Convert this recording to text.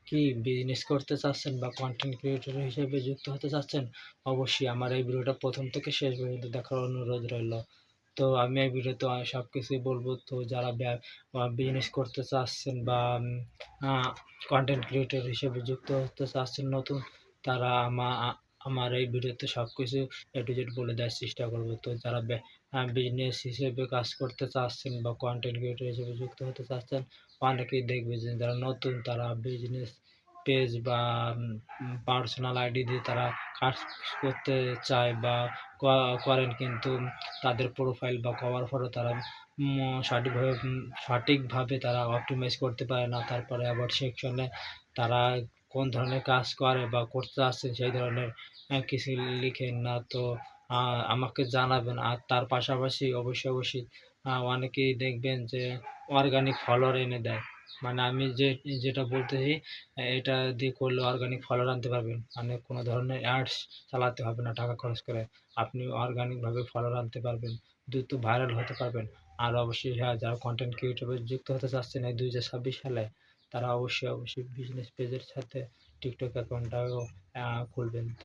কি বিজনেস করতে চাচ্ছেন বা কনটেন্ট ক্রিয়েটর হিসেবে যুক্ত হতে চাচ্ছেন, অবশ্যই আমার এই ভিডিওটা ১ম থেকে শেষ পর্যন্ত দেখার অনুরোধ রইল। তো আমি এই ভিডিওতে সবকিছুই বলবো। তো যারা বিজনেস করতে চাচ্ছেন বা আ কনটেন্ট ক্রিয়েটর হিসেবে যুক্ত হতে চাচ্ছেন নতুন, তারা আমার এই ভিডিওতে সবকিছু A to Z বলে দেওয়ার চেষ্টা করব। তো যারা বিজনেস হিসেবে কাজ করতে চাচ্ছেন বা কনটেন্ট ক্রিয়েটর হিসেবে যুক্ত হতে চাচ্ছেন, অনেকেই দেখবে যে যারা নতুন তারা বিজনেস পেজ বা পার্সোনাল আইডি দিয়ে তারা কাজ করতে চায় বা করেন, কিন্তু তাদের প্রোফাইল বা কভার ফটো তারা সঠিকভাবে তারা অপটিমাইজ করতে পারে না। তারপরে আবার সেকশনে তারা কোন ধরনের কাজ করে বা করতে চাচ্ছেন সেই ধরনের কিছু লিখেন না। তো আমাকে জানাবেন। আর তার পাশাপাশি অবশ্যই অনেকেই দেখবেন যে অর্গানিক ফলোয়ার এনে দেয়। মানে আমি যেটা বলতেছি, এটা দিয়ে করলে অর্গানিক ফলোয়ার আনতে পারবেন। মানে কোনো ধরনের অ্যাডস চালাতে হবে না টাকা খরচ করে। আপনি অর্গানিকভাবে ফলোয়ার আনতে পারবেন, দ্রুত ভাইরাল হতে পারবেন। আর অবশ্যই যারা কনটেন্ট ক্রিয়েটর যুক্ত হতে চাচ্ছেন এই ২০২৬ সালে, তারা অবশ্যই বিজনেস পেজের সাথে টিকটক অ্যাকাউন্টটাও খুলবেন।